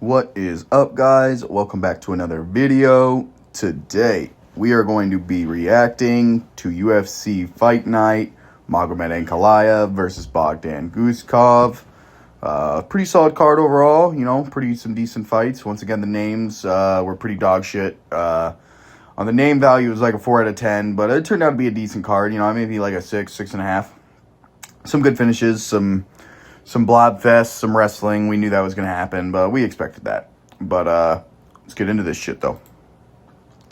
What is up, guys? Welcome back to another video. Today we are going to be reacting to UFC Fight Night, Mohammed ankalaev versus Bogdan guskov. Pretty solid card overall, some decent fights. Once again, the names were pretty dog shit. On the name value, it was like a 4 out of 10, but it turned out to be a decent card. Maybe like a 6.5. Some good finishes, some blob fest, some wrestling. We knew that was going to happen, but we expected that. But let's get into this shit, though.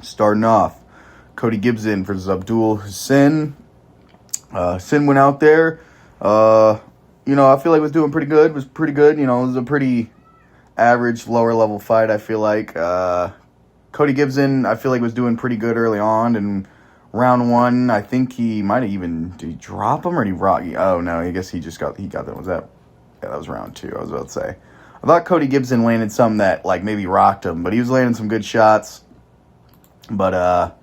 Starting off, Cody Gibson versus Abdul Hussein. Sin went out there. I feel like was doing pretty good. Was pretty good. It was a pretty average, lower-level fight, I feel like. Cody Gibson, I feel like, was doing pretty good early on, and round one, I think he might have even... Did he drop him, or did he rock? Oh, no, I guess he got that. Was that... Yeah, that was round two, I was about to say. I thought Cody Gibson landed some that, maybe rocked him, but he was landing some good shots. But,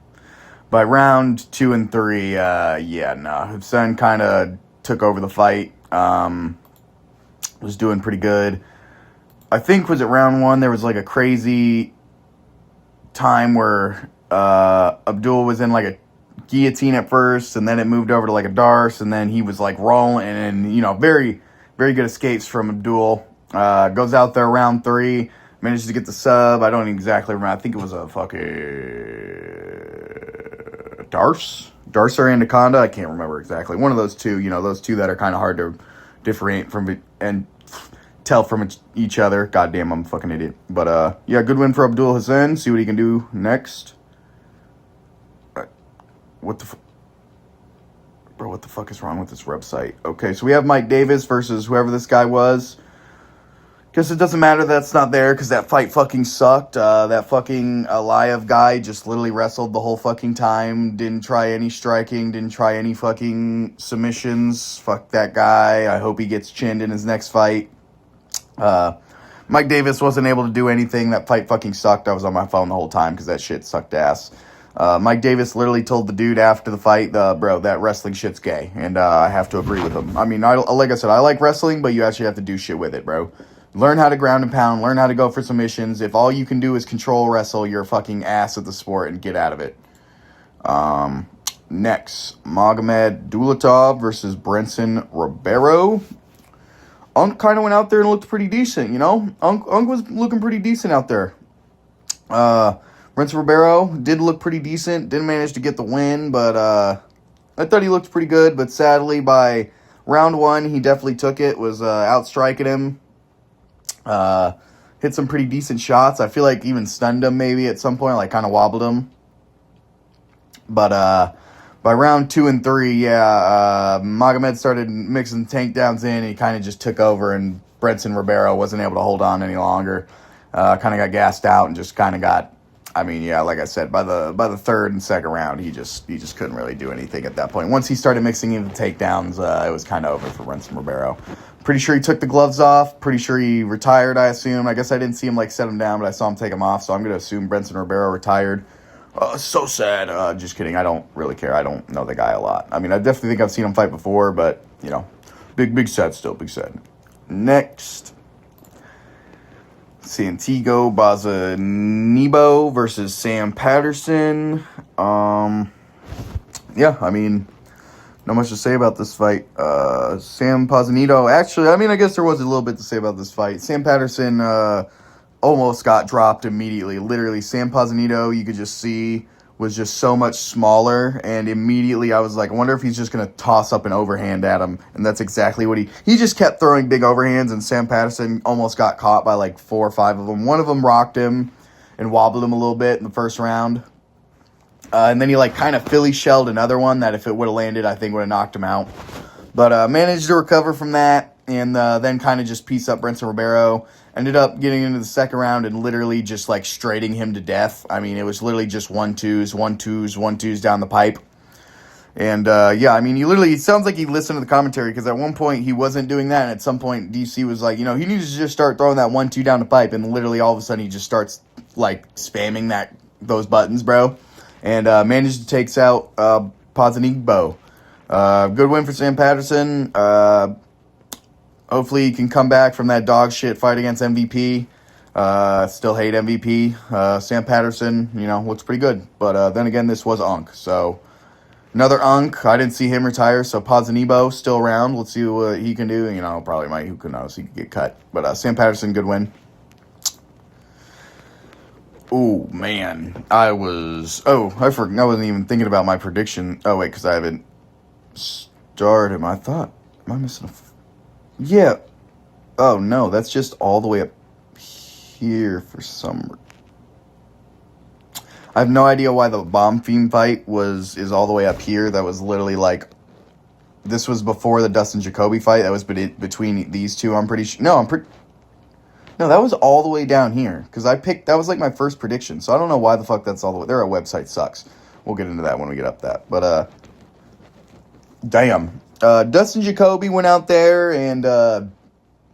by round 2 and 3, Hussein kind of took over the fight. Was doing pretty good. I think, was it round 1, there was, a crazy time where Abdul was in, a guillotine at first, and then it moved over to, a darce, and then he was, rolling, and, very... Very good escapes from Abdul. Goes out there round 3. Manages to get the sub. I don't exactly remember. I think it was a fucking... Darce? Darce or Anaconda? I can't remember exactly. One of those two. Those two that are kind of hard to differentiate from and tell from each other. Goddamn, I'm a fucking idiot. But, good win for Abdul Hussein. See what he can do next. What the... Bro, what the fuck is wrong with this website? Okay, so we have Mike Davis versus whoever this guy was. Guess it doesn't matter that's not there because that fight fucking sucked. That fucking Ankalaev guy just literally wrestled the whole fucking time. Didn't try any striking. Didn't try any fucking submissions. Fuck that guy. I hope he gets chinned in his next fight. Mike Davis wasn't able to do anything. That fight fucking sucked. I was on my phone the whole time because that shit sucked ass. Mike Davis literally told the dude after the fight, bro, that wrestling shit's gay. And I have to agree with him. I mean, like I said, I like wrestling, but you actually have to do shit with it, bro. Learn how to ground and pound. Learn how to go for submissions. If all you can do is control wrestle, you're a fucking ass at the sport and get out of it. Next, Magomed Dulatov versus Brenson Ribeiro. Unk kind of went out there and looked pretty decent, Unk was looking pretty decent out there. Brenson Ribeiro did look pretty decent. Didn't manage to get the win, but I thought he looked pretty good. But sadly, by round 1, he definitely took it. Was outstriking him. Hit some pretty decent shots. I feel like even stunned him maybe at some point, kind of wobbled him. But by round 2 and 3, Magomed started mixing takedowns in. And he kind of just took over, and Brenson Ribeiro wasn't able to hold on any longer. Kind of got gassed out and just kind of got... like I said, by the third and second round, he just couldn't really do anything at that point. Once he started mixing in the takedowns, it was kind of over for Brenson Ribeiro. Pretty sure he took the gloves off. Pretty sure he retired, I assume. I guess I didn't see him, set him down, but I saw him take him off, so I'm going to assume Brenson Ribeiro retired. So sad. Just kidding. I don't really care. I don't know the guy a lot. I definitely think I've seen him fight before, but, big sad still. Big sad. Next... Santiago Bazanibo versus Sam Patterson. Not much to say about this fight. Sam Bazanibo, actually, I guess there was a little bit to say about this fight. Sam Patterson almost got dropped immediately. Literally, Sam Bazanibo, you could just see, was just so much smaller, and immediately I was like, I wonder if he's just going to toss up an overhand at him, and that's exactly what he just kept throwing big overhands, and Sam Patterson almost got caught by 4 or 5 of them. One of them rocked him and wobbled him a little bit in the first round, and then he kind of Philly shelled another one that if it would have landed, I think would have knocked him out, but managed to recover from that, and then kind of just piece up Brenson Ribeiro. Ended up getting into the second round and literally just straighting him to death. It was literally just 1-2s down the pipe. And he literally, it sounds like he listened to the commentary because at one point he wasn't doing that. And at some point DC was like, he needs to just start throwing that 1-2 down the pipe. And literally all of a sudden he just starts spamming those buttons, bro. And managed to take out Pozanigbo. Good win for Sam Patterson. Hopefully he can come back from that dog shit fight against MVP. Still hate MVP. Sam Patterson, looks pretty good. But then again, this was Unk. So another Unk. I didn't see him retire. So Pozanibo still around. Let's see what he can do. Probably might. Who knows? He could get cut. But Sam Patterson, good win. Oh, man. I forgot. I wasn't even thinking about my prediction. Oh, wait, because I haven't started. I thought. Am I missing yeah. Oh, no. That's just all the way up here for some. I have no idea why the Bomb Fiend fight is all the way up here. That was literally like. This was before the Dustin Jacoby fight. That was between these two, I'm pretty sure. No, that was all the way down here. Because that was like my first prediction. So I don't know why the fuck that's all the way. Their website sucks. We'll get into that when we get up that. But, damn. Dustin Jacoby went out there and,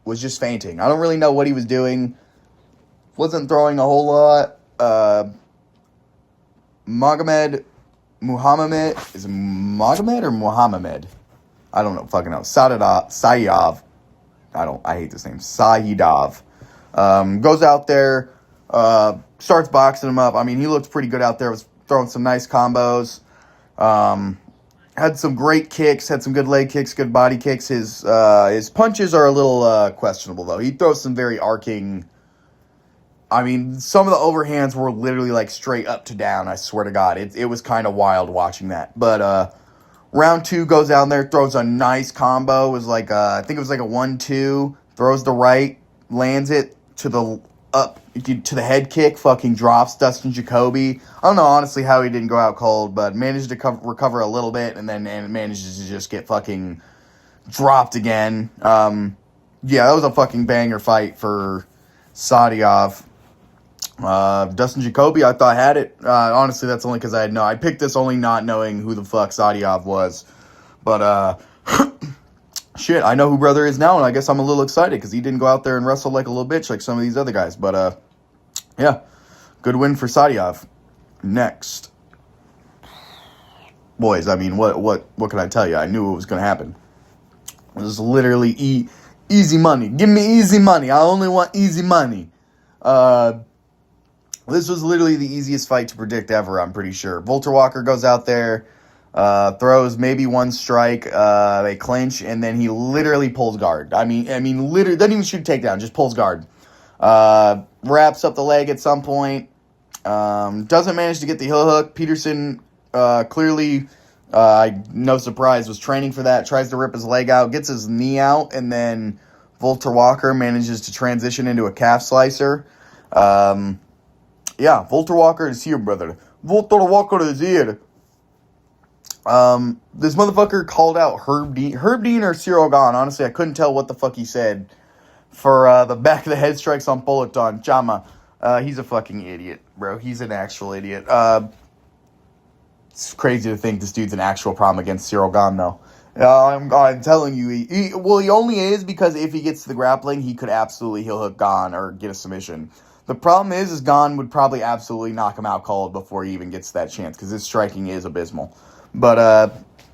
was just fainting. I don't really know what he was doing. Wasn't throwing a whole lot. Mohammed. Is it Mohammed or Mohammed? I don't know. Fucking know. Sayyov. I hate this name. Sayyidov. Goes out there, starts boxing him up. I mean, he looked pretty good out there. Was throwing some nice combos. Had some great kicks. Had some good leg kicks, good body kicks. His punches are a little questionable, though. He throws some very arcing. I mean, some of the overhands were literally like straight up to down. I swear to God, it was kind of wild watching that. But round 2 goes down there, throws a nice combo. It was like I think it was like a 1-2. Throws the right, lands it to the head kick. Fucking drops Dustin Jacoby. I don't know honestly how he didn't go out cold, but managed to recover a little bit and manages to just get fucking dropped again. Yeah, that was a fucking banger fight for Sadyov. Dustin Jacoby, I thought had it. Honestly, that's only because I picked this only not knowing who the fuck Sadyov was. But, shit, I know who brother is now, and I guess I'm a little excited because he didn't go out there and wrestle like a little bitch like some of these other guys. But, yeah, good win for Sadyov. Next. Boys, I mean, what can I tell you? I knew it was going to happen. It was literally easy money. Give me easy money. I only want easy money. This was literally the easiest fight to predict ever, I'm pretty sure. Volter Walker goes out there, throws maybe one strike, they clinch, and then he literally pulls guard. I mean, literally, doesn't even shoot a takedown, just pulls guard. Wraps up the leg at some point, doesn't manage to get the heel hook. Peterson, clearly, no surprise, was training for that, tries to rip his leg out, gets his knee out, and then Volter Walker manages to transition into a calf slicer. Yeah, Volter Walker is here, brother. Volter Walker is here. This motherfucker called out Herb Dean or Cyril Gahn. Honestly, I couldn't tell what the fuck he said for the back of the head strikes on Peloton. Chama. He's a fucking idiot, bro. He's an actual idiot. It's crazy to think this dude's an actual problem against Cyril Gahn, though. I'm telling you, he only is because if he gets to the grappling, he could absolutely heel hook Gahn or get a submission. The problem is Gahn would probably absolutely knock him out cold before he even gets to that chance, because his striking is abysmal. But,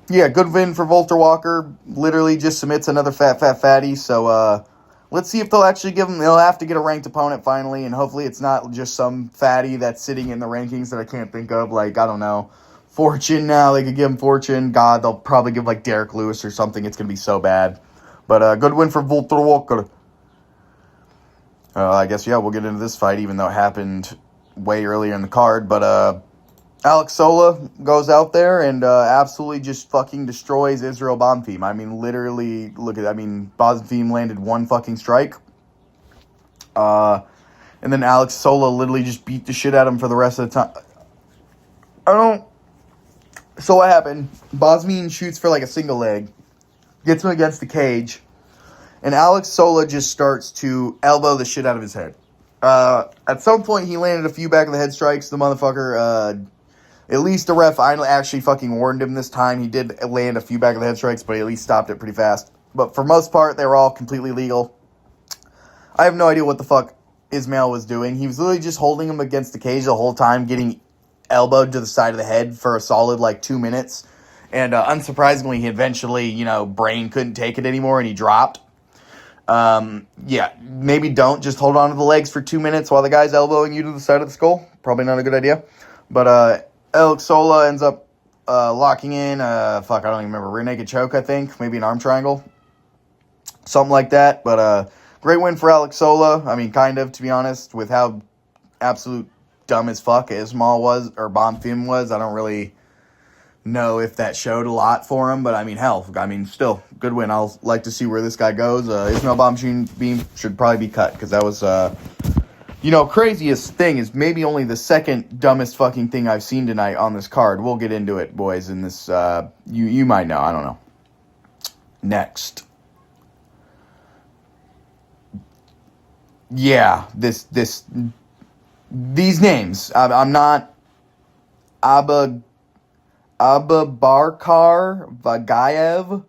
yeah, good win for Volter Walker. Literally just submits another fatty, so, let's see if they'll actually give him, they'll have to get a ranked opponent finally, and hopefully it's not just some fatty that's sitting in the rankings that I can't think of, like, I don't know, Fortune now, they could give him Fortune. God, they'll probably give, like, Derek Lewis or something. It's going to be so bad. But, good win for Volter Walker. I guess, yeah, we'll get into this fight, even though it happened way earlier in the card. But Alex Sola goes out there and absolutely just fucking destroys Israel Bonfim. I mean, literally, Bonfim landed one fucking strike. And then Alex Sola literally just beat the shit out of him for the rest of the time. So what happened? Bosnian shoots for like a single leg, gets him against the cage, and Alex Sola just starts to elbow the shit out of his head. At some point, he landed a few back of the head strikes. The motherfucker, at least the ref actually fucking warned him this time. He did land a few back of the head strikes, but he at least stopped it pretty fast. But for most part, they were all completely legal. I have no idea what the fuck Ismail was doing. He was literally just holding him against the cage the whole time, getting elbowed to the side of the head for a solid, 2 minutes. And unsurprisingly, he eventually, Brain couldn't take it anymore, and he dropped. Yeah, maybe don't. Just hold on to the legs for 2 minutes while the guy's elbowing you to the side of the skull. Probably not a good idea. But Alex Sola ends up locking in, I don't even remember, rear naked choke, I think. Maybe an arm triangle. Something like that. But great win for Alex Sola. I mean, kind of, to be honest, with how absolute dumb as fuck Ismail was, or Bonfim was. I don't really know if that showed a lot for him, but I mean, hell, still, good win. I'll like to see where this guy goes. Ismail Bonfim should probably be cut, because that was, craziest thing is maybe only the second dumbest fucking thing I've seen tonight on this card. We'll get into it, boys, in this, you might know, I don't know. Next. Yeah, these names, I'm not, Ababarkar Vagayev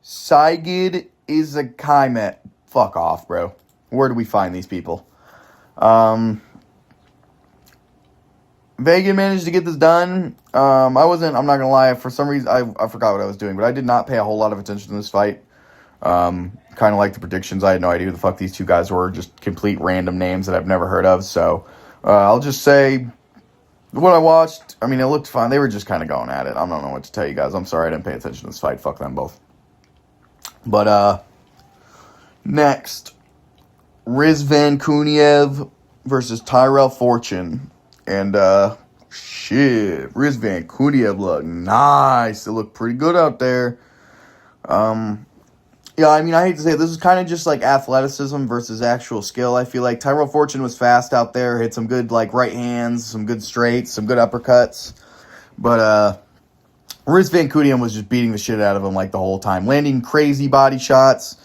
Saigid Izakaimet. Fuck off, bro. Where do we find these people? Vagan managed to get this done. I'm not gonna lie, for some reason, I forgot what I was doing, but I did not pay a whole lot of attention to this fight. Kind of like the predictions. I had no idea who the fuck these two guys were, just complete random names that I've never heard of, so I'll just say, what I watched, it looked fine. They were just kind of going at it. I don't know what to tell you guys. I'm sorry I didn't pay attention to this fight. Fuck them both. But, next, Rizvan Kuniev versus Tyrell Fortune. And, Rizvan Kuniev looked nice. It looked pretty good out there. Yeah, I hate to say it, this is kind of just like athleticism versus actual skill. I feel like Tyrell Fortune was fast out there, hit some good right hands, some good straights, some good uppercuts. But Rizvan Kuniev was just beating the shit out of him the whole time, landing crazy body shots.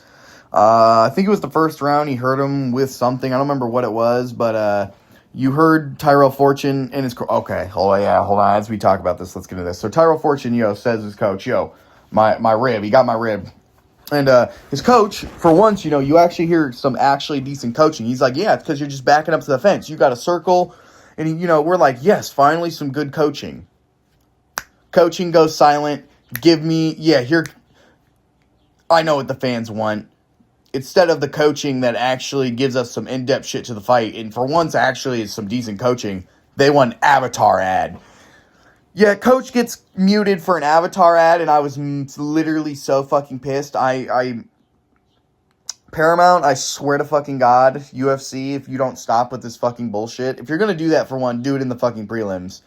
I think it was the first round he hurt him with something. I don't remember what it was, but you heard Tyrell Fortune and his okay. Oh yeah, hold on. As we talk about this, let's get into this. So Tyrell Fortune, says his coach, my rib. He got my rib. And his coach, for once, you actually hear some actually decent coaching. He's like, yeah, it's because you're just backing up to the fence. You got a circle. And, we're like, yes, finally some good coaching. Coaching goes silent. I know what the fans want. Instead of the coaching that actually gives us some in-depth shit to the fight, and for once actually is some decent coaching, they want an Avatar ad. Yeah, Coach gets muted for an Avatar ad, and I was literally so fucking pissed. Paramount, I swear to fucking God, UFC, if you don't stop with this fucking bullshit, if you're gonna do that, for one, do it in the fucking prelims.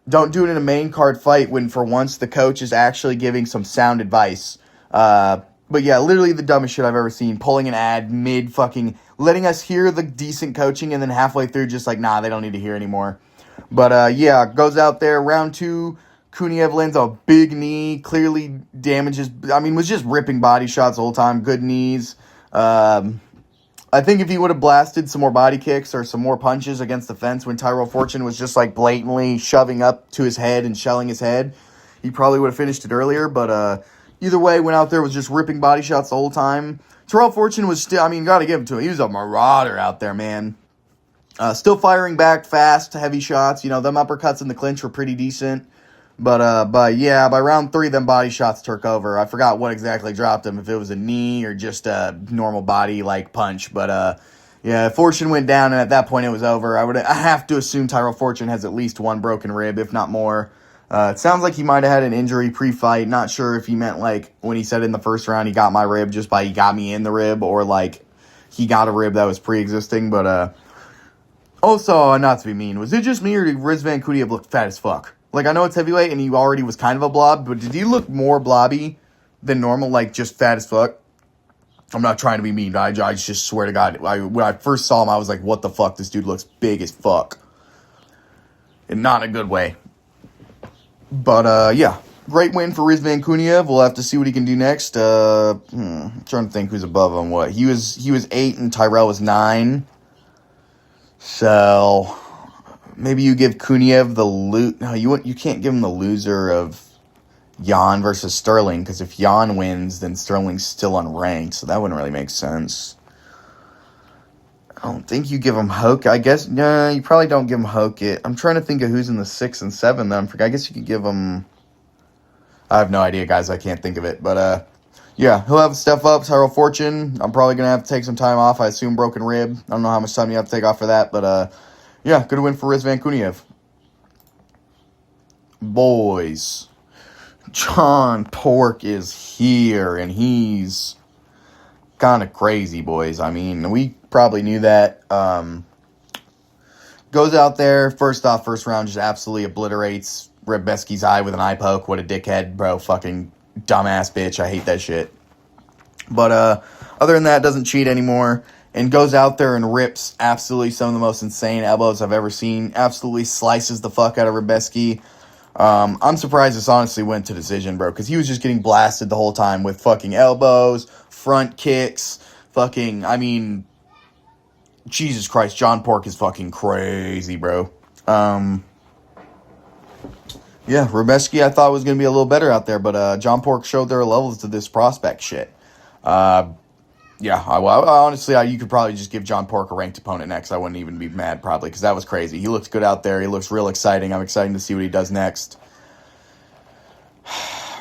Don't do it in a main card fight when, for once, the coach is actually giving some sound advice. But yeah, literally the dumbest shit I've ever seen. Pulling an ad mid-fucking, letting us hear the decent coaching, and then halfway through just nah, they don't need to hear anymore. But, goes out there, round 2, Kuniev lands a big knee, clearly damages, was just ripping body shots the whole time, good knees. I think if he would have blasted some more body kicks or some more punches against the fence when Tyrell Fortune was just, blatantly shoving up to his head and shelling his head, he probably would have finished it earlier, but, either way, went out there, was just ripping body shots the whole time. Tyrell Fortune was still, gotta give him to him, he was a marauder out there, man. Still firing back fast, heavy shots. Them uppercuts in the clinch were pretty decent. But by round 3, them body shots took over. I forgot what exactly dropped him, if it was a knee or just a normal body, punch. But, Fortune went down, and at that point it was over. I have to assume Tyrell Fortune has at least one broken rib, if not more. It sounds like he might have had an injury pre-fight. Not sure if he meant, when he said in the first round he got my rib, just by he got me in the rib, or, he got a rib that was pre-existing. But, also, not to be mean, was it just me or did Rizvan Kuniev look fat as fuck? I know it's heavyweight and he already was kind of a blob, but did he look more blobby than normal, just fat as fuck? I'm not trying to be mean, but I just swear to God, when I first saw him, I was like, what the fuck? This dude looks big as fuck. And not in a good way. But, great win for Rizvan Kuniev. We'll have to see what he can do next. I'm trying to think who's above him. What? He was 8 and Tyrell was 9. So, maybe you give Kuniev the No, you can't give him the loser of Jan versus Sterling, because if Jan wins, then Sterling's still unranked, so that wouldn't really make sense. I don't think you give him Hoke. I guess, no, you probably don't give him Hoke. I'm trying to think of who's in the 6 and 7, then. I guess you could give him... I have no idea, guys. I can't think of it. But, yeah, he'll have step up, Tyrell Fortune. I'm probably going to have to take some time off. I assume broken rib. I don't know how much time you have to take off for that, but yeah, good win for Rizvan Kuniev. Boys, John Pork is here, and he's kind of crazy, boys. I mean, we probably knew that. Goes out there, first round, just absolutely obliterates Rebesky's eye with an eye poke. What a dickhead, bro. Fucking dumbass bitch. I hate that shit. But other than that, doesn't cheat anymore. And goes out there and rips absolutely some of the most insane elbows I've ever seen. Absolutely slices the fuck out of Rebesky. I'm surprised this honestly went to decision, bro. Because he was just getting blasted the whole time with fucking elbows, front kicks, fucking, I mean, Jesus Christ, John Pork is fucking crazy, bro. Yeah, Rebesky I thought was going to be a little better out there, but John Pork showed their levels to this prospect shit. Yeah, honestly, you could probably just give John Pork a ranked opponent next. I wouldn't even be mad, probably, because that was crazy. He looked good out there. He looks real exciting. I'm excited to see what he does next.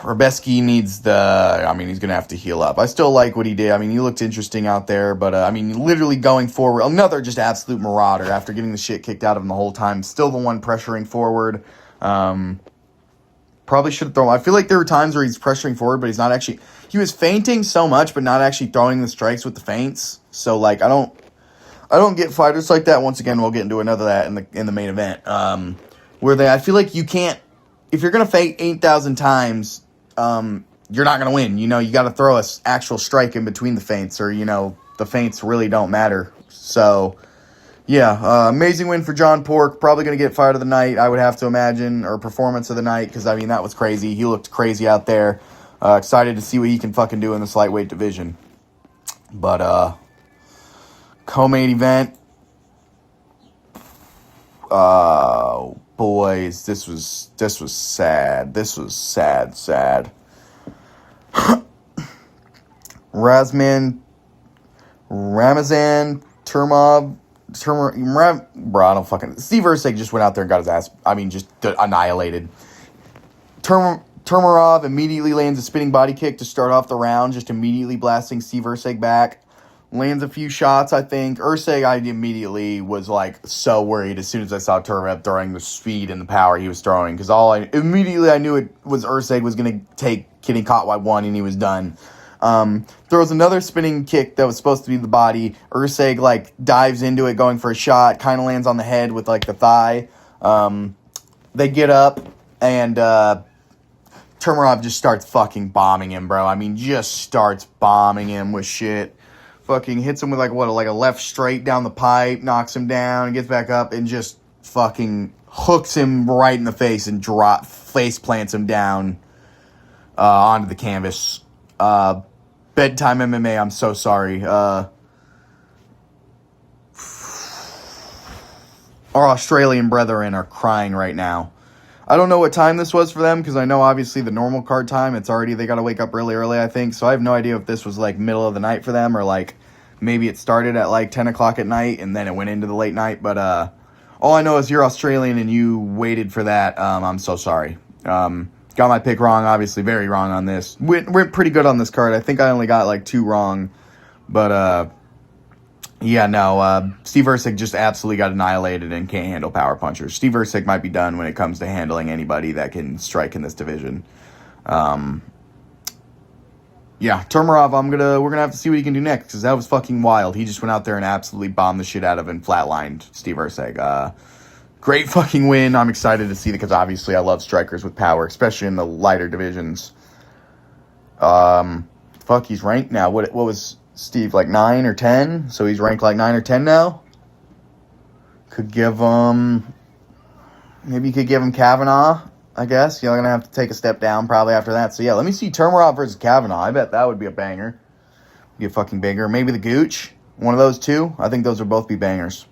Rebesky needs he's going to have to heal up. I still like what he did. I mean, he looked interesting out there, but, literally going forward, another just absolute marauder after getting the shit kicked out of him the whole time. Still the one pressuring forward. Probably should have thrown. I feel like there were times where he's pressuring forward, but he's not actually. He was feinting so much, but not actually throwing the strikes with the feints. So I don't get fighters like that. Once again, we'll get into another that in the main event. I feel like you can't, if you're gonna feint 8,000 times, you're not gonna win. You got to throw a actual strike in between the feints, or the feints really don't matter. So. Yeah, amazing win for John Pork. Probably going to get fight of the night, I would have to imagine, or performance of the night, because, that was crazy. He looked crazy out there. Excited to see what he can fucking do in this lightweight division. But, co-main event. Boys, this was sad. This was sad. Ramazan Turmov. Bro, I don't fucking. Steve Erceg just went out there and got his ass. Just annihilated. Turmarov immediately lands a spinning body kick to start off the round, just immediately blasting Steve Erceg back. Lands a few shots, I think. Erceg, I immediately was so worried as soon as I saw Turmarov throwing the speed and the power he was throwing, because immediately I knew it was Erceg was going to take getting caught by one, and he was done. Throws another spinning kick that was supposed to be the body. Erceg, dives into it, going for a shot. Kind of lands on the head with, the thigh. They get up, and Turmarov just starts fucking bombing him, bro. Just starts bombing him with shit. Fucking hits him with, a left straight down the pipe, knocks him down, gets back up, and just fucking hooks him right in the face and face plants him down onto the canvas. Bedtime MMA, I'm so sorry. Our Australian brethren are crying right now. I don't know what time this was for them, because I know obviously the normal card time, they gotta wake up really early, I think. So I have no idea if this was middle of the night for them, or maybe it started at 10 o'clock at night and then it went into the late night. But all I know is you're Australian and you waited for that. I'm so sorry. Got my pick wrong, obviously very wrong on this. Went pretty good on this card. I think I only got 2 wrong. But Steve Erceg just absolutely got annihilated and can't handle power punchers. Steve Erceg might be done when it comes to handling anybody that can strike in this division. Turmarov, we're gonna have to see what he can do next, because that was fucking wild. He just went out there and absolutely bombed the shit out of and flatlined Steve Erceg. Great fucking win. I'm excited to see it, because obviously I love strikers with power, especially in the lighter divisions. He's ranked now. What was Steve, 9 or 10? So he's ranked 9 or 10 now? Maybe you could give him Kavanaugh, I guess. You're going to have to take a step down probably after that. So let me see Turmarov versus Kavanaugh. I bet that would be a banger. Be a fucking banger. Maybe the Gooch. One of those two. I think those would both be bangers.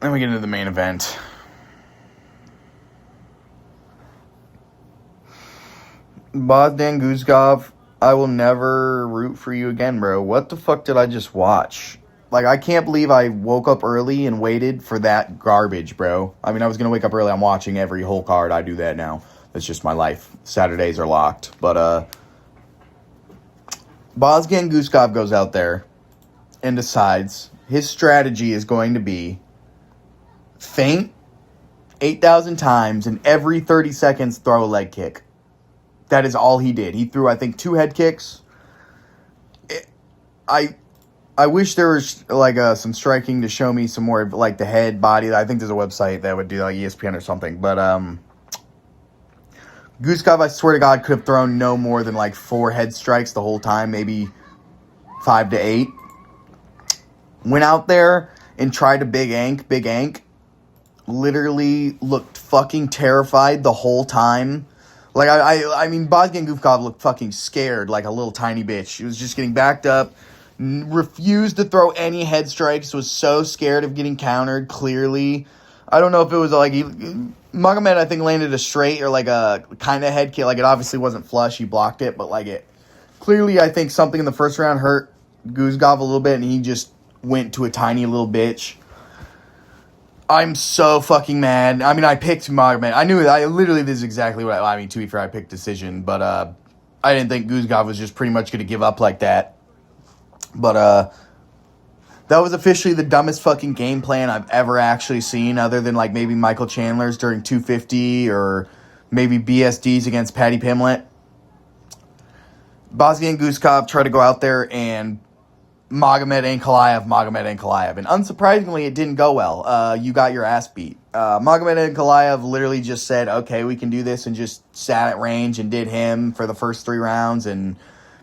Then we get into the main event. Bogdan Guskov, I will never root for you again, bro. What the fuck did I just watch? I can't believe I woke up early and waited for that garbage, bro. I was going to wake up early. I'm watching every whole card. I do that now. It's just my life. Saturdays are locked. But Bogdan Guskov goes out there and decides his strategy is going to be feint 8,000 times and every 30 seconds throw a leg kick. That is all he did. He threw, I think, 2 head kicks. I wish there was like some striking to show me some more like the head, body. I think there's a website that would do like ESPN or something. But Guskov, I swear to God, could have thrown no more than like 4 head strikes the whole time, maybe 5 to 8. Went out there and tried to big ank. Literally looked fucking terrified the whole time. Like, I mean, Bogdan Guskov looked fucking scared like a little tiny bitch. He was just getting backed up, refused to throw any head strikes, was so scared of getting countered, clearly. I don't know if it was like, Mohammed, I think, landed a straight or like a kind of head kick. Like, it obviously wasn't flush, he blocked it, but like it, clearly I think something in the first round hurt Guskov a little bit, and he just went to a tiny little bitch. I'm so fucking mad. I mean, I picked Mohammed. This is exactly what I mean, to be fair, I picked decision, but I didn't think Guskov was just pretty much going to give up like that. But that was officially the dumbest fucking game plan I've ever actually seen, other than like maybe Michael Chandler's during 250 or maybe BSD's against Paddy Pimblett. Bogdan Guskov tried to go out there and Mohammed ankalaev. And unsurprisingly, it didn't go well. You got your ass beat. Mohammed ankalaev literally just said, okay, we can do this, and just sat at range and did him for the first 3 rounds and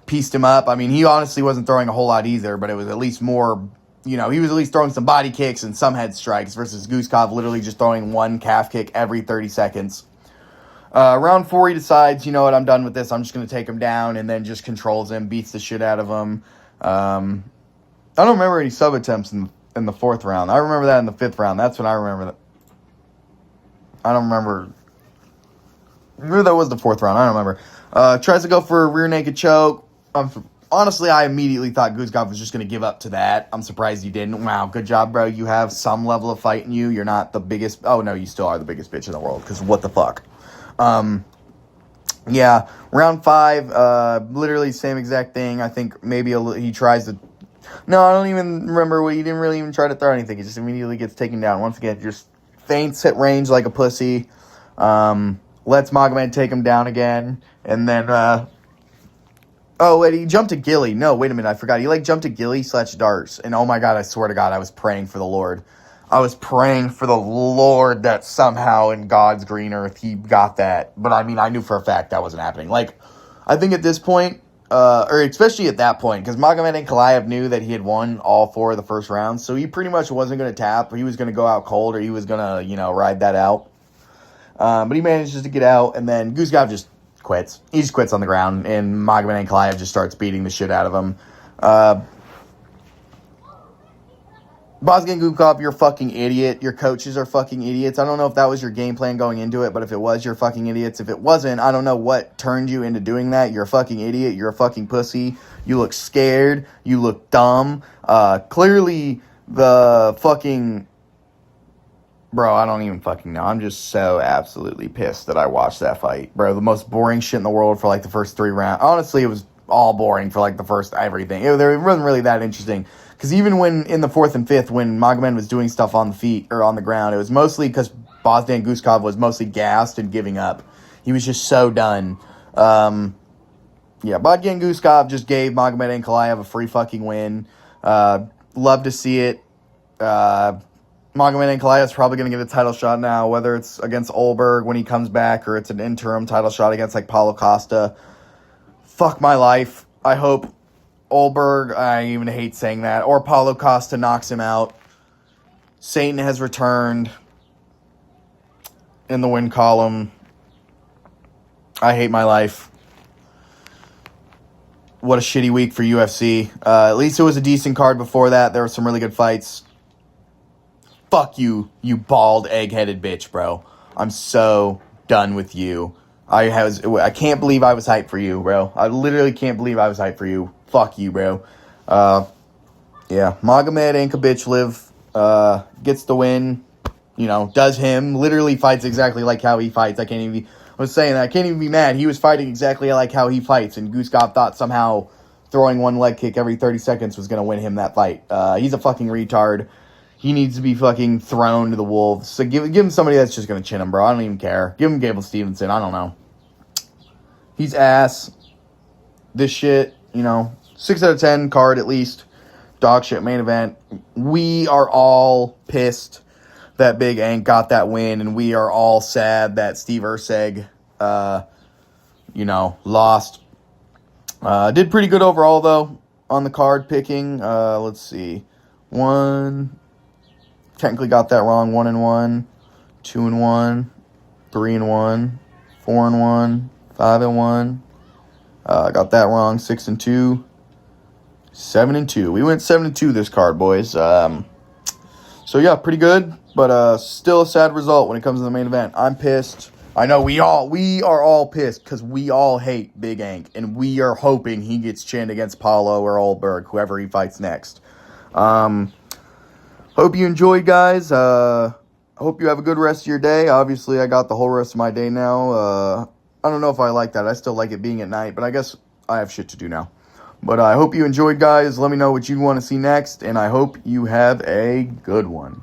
pieced him up. I mean, he honestly wasn't throwing a whole lot either, but it was at least more, he was at least throwing some body kicks and some head strikes versus Guskov literally just throwing 1 calf kick every 30 seconds. Round 4, he decides, you know what, I'm done with this. I'm just going to take him down, and then just controls him, beats the shit out of him. I don't remember any sub attempts in the 4th round. I remember that in the 5th round. That's when I remember that. I don't remember. Maybe that was the 4th round. I don't remember. Tries to go for a rear naked choke. Honestly, I immediately thought Guskov was just going to give up to that. I'm surprised he didn't. Wow, good job, bro. You have some level of fight in you. You're not the biggest. Oh, no, you still are the biggest bitch in the world, because what the fuck. Yeah, round 5, literally same exact thing. I think maybe he tries to... No, I don't even remember. He didn't really even try to throw anything. He just immediately gets taken down. Once again, just feints at range like a pussy. Lets Mohammed take him down again. And then... Oh, wait, he jumped to Gilly. No, wait a minute, I forgot. He, jumped to Gilly / darts. And oh my God, I swear to God, I was praying for the Lord. I was praying for the Lord that somehow in God's green earth he got that. But I mean, I knew for a fact that wasn't happening. I think at this point, or especially at that point, because Mohammed ankalaev knew that he had won all 4 of the first rounds, so he pretty much wasn't going to tap. He was going to go out cold, or he was going to, ride that out. But he manages to get out, and then Guskov just quits. He just quits on the ground, and Mohammed ankalaev just starts beating the shit out of him. Bogdan Guskov, you're a fucking idiot. Your coaches are fucking idiots. I don't know if that was your game plan going into it, but if it was, you're fucking idiots. If it wasn't, I don't know what turned you into doing that. You're a fucking idiot. You're a fucking pussy. You look scared. You look dumb. Clearly, the fucking... Bro, I don't even fucking know. I'm just so absolutely pissed that I watched that fight. Bro, the most boring shit in the world for, the first 3 rounds. Honestly, it was all boring for, the first everything. It wasn't really that interesting. Because even when in the 4th and 5th, when Mohammed was doing stuff on the feet or on the ground, it was mostly because Bogdan Guskov was mostly gassed and giving up. He was just so done. Bogdan Guskov just gave Mohammed ankalaev a free fucking win. Love to see it. Mohammed ankalaev is probably going to get a title shot now, whether it's against Olberg when he comes back or it's an interim title shot against Paulo Costa. Fuck my life. I hope Olberg, I even hate saying that, or Paulo Costa knocks him out. Satan has returned in the win column. I hate my life. What a shitty week for UFC. At least it was a decent card before that. There were some really good fights. Fuck you, you bald, egg-headed bitch, bro. I'm so done with you. I can't believe I was hyped for you, bro. I literally can't believe I was hyped for you. Fuck you, bro. Mohammed Ankalaev gets the win. Does him. Literally fights exactly like how he fights. I can't even... was saying that I can't even be mad. He was fighting exactly like how he fights, and Guskov thought somehow throwing one leg kick every 30 seconds was going to win him that fight. He's a fucking retard. He needs to be fucking thrown to the wolves. So give him somebody that's just going to chin him, bro. I don't even care. Give him Gable Stevenson. I don't know. He's ass. This shit, 6 out of 10 card at least. Dog shit main event. We are all pissed that Big Ank got that win, and we are all sad that Steve Erceg, lost. Did pretty good overall, though, on the card picking. Let's see. Technically got that wrong. 1-1, 2-1, 3-1, 4-1, 5-1. Got that wrong. 6-2, 7-2. We went 7-2 this card, boys. So yeah, pretty good, but still a sad result when it comes to the main event. I'm pissed. I know we are all pissed because we all hate Big Ank, and we are hoping he gets chinned against Paulo or Oldberg, whoever he fights next. Hope you enjoyed, guys. Hope you have a good rest of your day. Obviously, I got the whole rest of my day now. I don't know if I like that. I still like it being at night, but I guess I have shit to do now. But I hope you enjoyed, guys. Let me know what you want to see next, and I hope you have a good one.